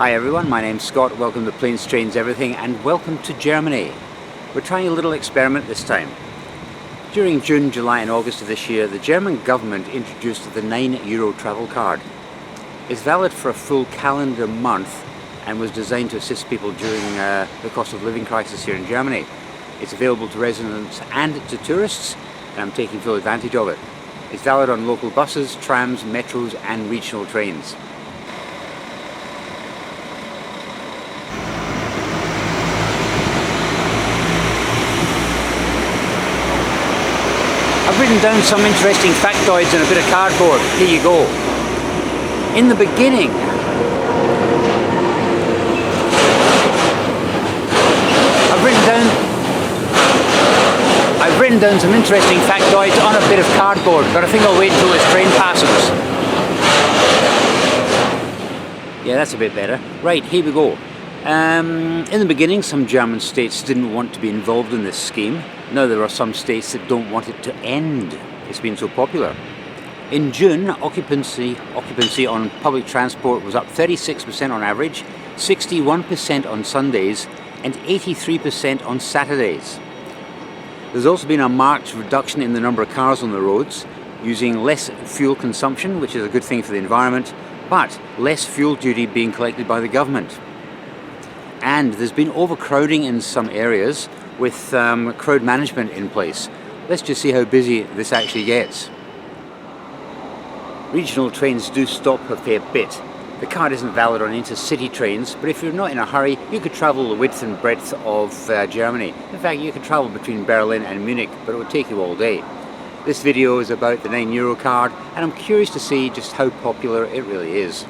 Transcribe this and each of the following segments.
Hi everyone, my name's Scott, welcome to Planes, Trains, Everything, and welcome to Germany. We're trying a little experiment this time. During June, July and August of this year, the German government introduced the €9 travel card. It's valid for a full calendar month and was designed to assist people during the cost of living crisis here in Germany. It's available to residents and to tourists, and I'm taking full advantage of it. It's valid on local buses, trams, metros and regional trains. I've written down some interesting factoids on a bit of cardboard. Here you go. In the beginning, I've written down some interesting factoids on a bit of cardboard, but I think I'll wait until this train passes. Yeah, that's a bit better. Right, here we go. In the beginning, some German states didn't want to be involved in this scheme. Now there are some states that don't want it to end. It's been so popular. In June, occupancy on public transport was up 36% on average, 61% on Sundays, and 83% on Saturdays. There's also been a marked reduction in the number of cars on the roads, using less fuel consumption, which is a good thing for the environment, but less fuel duty being collected by the government. And there's been overcrowding in some areas with crowd management in place. Let's just see how busy this actually gets. Regional trains do stop a fair bit. The card isn't valid on intercity trains, but if you're not in a hurry, you could travel the width and breadth of Germany. In fact, you could travel between Berlin and Munich, but it would take you all day. This video is about the €9 card, and I'm curious to see just how popular it really is.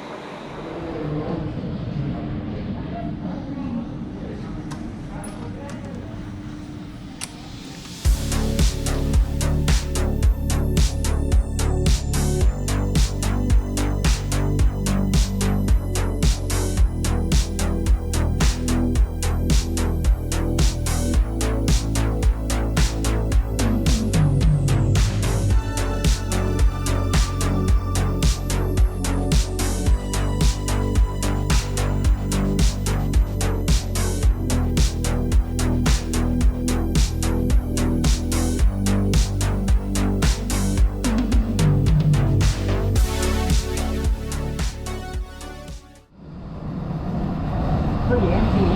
Pretty empty.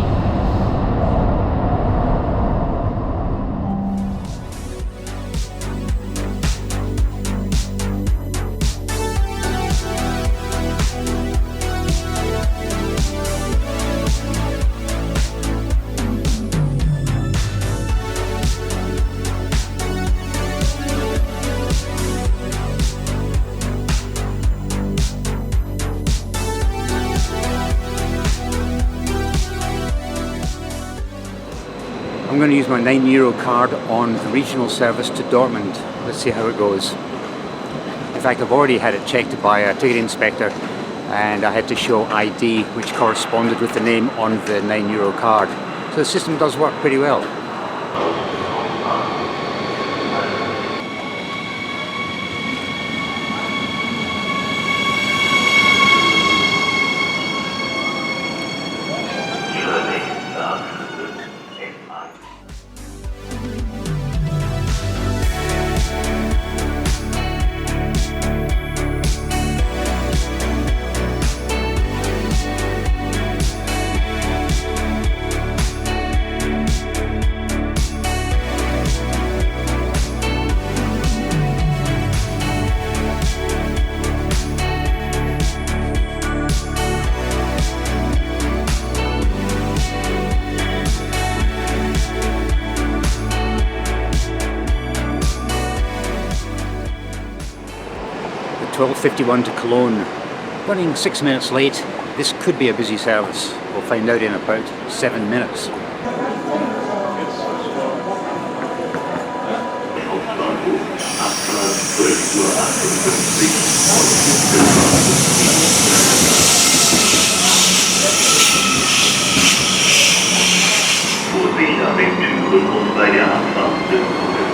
I'm going to use my €9 card on the regional service to Dortmund. Let's see how it goes. In fact, I've already had it checked by a ticket inspector and I had to show ID which corresponded with the name on the €9 card. So the system does work pretty well. The 12:51 to Cologne, running 6 minutes late. This could be a busy service. We'll find out in about 7 minutes. Vorsicht, Abwegtüren und bei der Abfahrt des Zuges.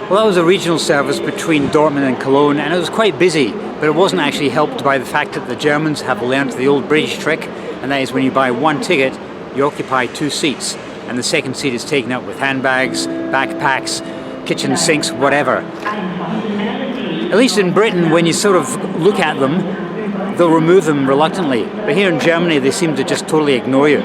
Well, that was a regional service between Dortmund and Cologne, and it was quite busy, but it wasn't actually helped by the fact that the Germans have learnt the old British trick, and that is when you buy one ticket, you occupy 2 seats, and the second seat is taken up with handbags, backpacks, kitchen sinks, whatever. At least in Britain, when you sort of look at them, they'll remove them reluctantly, but here in Germany they seem to just totally ignore you.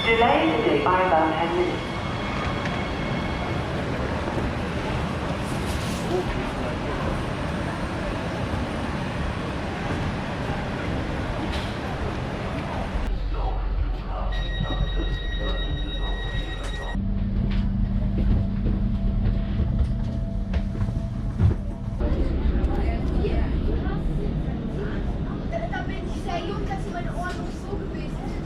Delay today by about 10 minutes. Da bin ich sehr jung, dass meine Ohren noch so gewesen sind.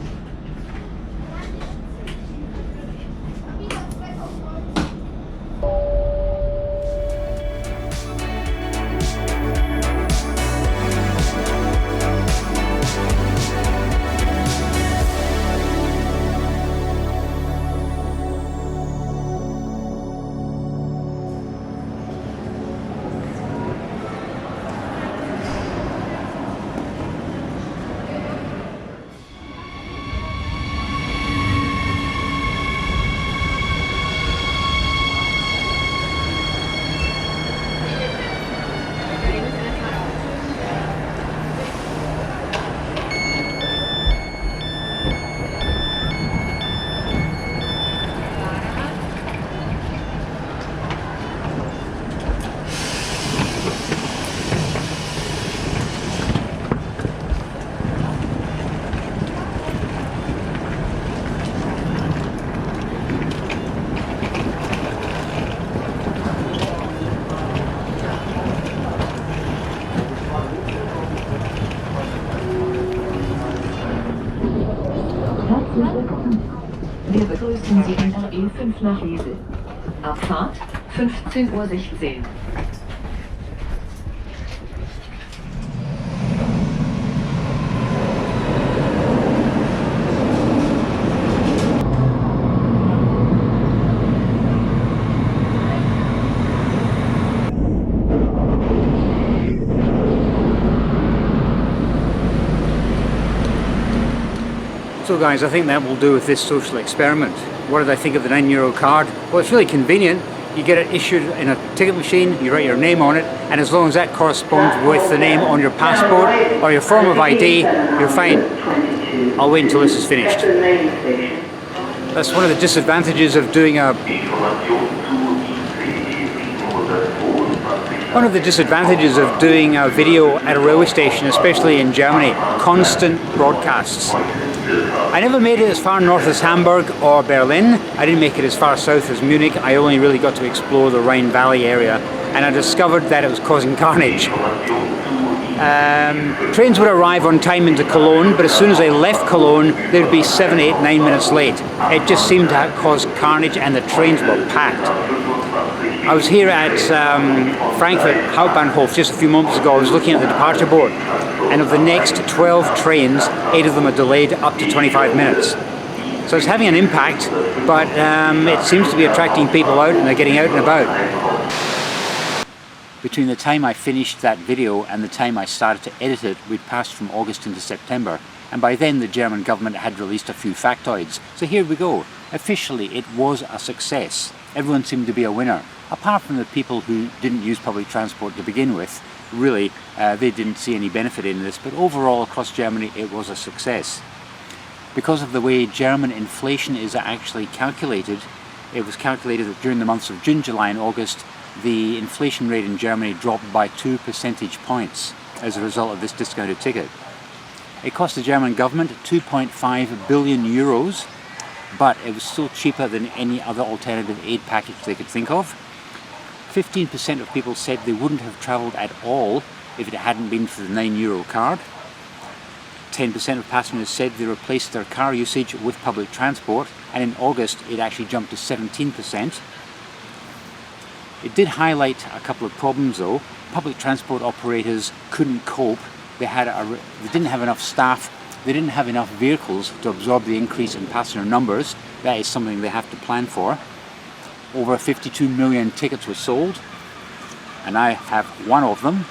Wir begrüßen Sie in RE5 nach Liesel. Abfahrt 15:16 Uhr. So guys, I think that will do with this social experiment. What did I think of the €9 card? Well, it's really convenient. You get it issued in a ticket machine, you write your name on it, and as long as that corresponds with the name on your passport or your form of ID, you're fine. I'll wait until this is finished. That's one of the disadvantages of doing a video at a railway station, especially in Germany. Constant broadcasts. I never made it as far north as Hamburg or Berlin. I didn't make it as far south as Munich. I only really got to explore the Rhine Valley area, and I discovered that it was causing carnage. Trains would arrive on time into Cologne, but as soon as they left Cologne, they'd be 7, 8, 9 minutes late. It just seemed to cause carnage, and the trains were packed. I was here at Frankfurt Hauptbahnhof just a few moments ago. I was looking at the departure board, and of the next 12 trains, 8 of them are delayed up to 25 minutes. So it's having an impact, but it seems to be attracting people out, and they're getting out and about. Between the time I finished that video and the time I started to edit it, we'd passed from August into September, And by then the German government had released a few factoids. So here we go. Officially it was a success. Everyone seemed to be a winner. Apart from the people who didn't use public transport to begin with. Really, they didn't see any benefit in this, but overall across Germany it was a success. Because of the way German inflation is actually calculated, it was calculated that during the months of June, July and August, the inflation rate in Germany dropped by 2 percentage points as a result of this discounted ticket. It cost the German government 2.5 billion euros, but it was still cheaper than any other alternative aid package they could think of. 15% of people said they wouldn't have travelled at all if it hadn't been for the €9 card. 10% of passengers said they replaced their car usage with public transport, and in August it actually jumped to 17%. It did highlight a couple of problems though. Public transport operators couldn't cope. They didn't have enough staff, they didn't have enough vehicles to absorb the increase in passenger numbers. That is something they have to plan for. Over 52 million tickets were sold, and I have one of them.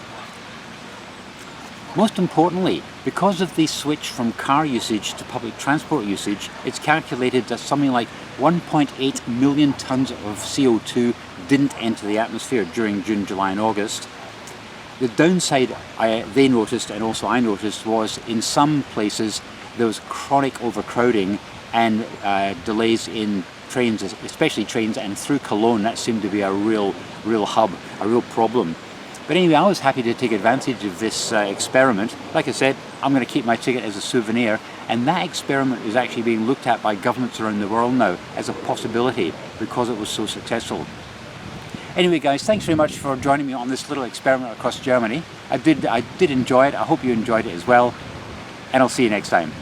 Most importantly, because of the switch from car usage to public transport usage, it's calculated that something like 1.8 million tons of CO2 didn't enter the atmosphere during June, July and August. The downside they noticed, and also I noticed, was in some places there was chronic overcrowding and delays in trains, especially trains, and through Cologne that seemed to be a real hub, a real problem. But anyway, I was happy to take advantage of this experiment. Like I said, I'm going to keep my ticket as a souvenir, and that experiment is actually being looked at by governments around the world now as a possibility because it was so successful. Anyway guys, thanks very much for joining me on this little experiment across Germany. I did enjoy it. I hope you enjoyed it as well, and I'll see you next time.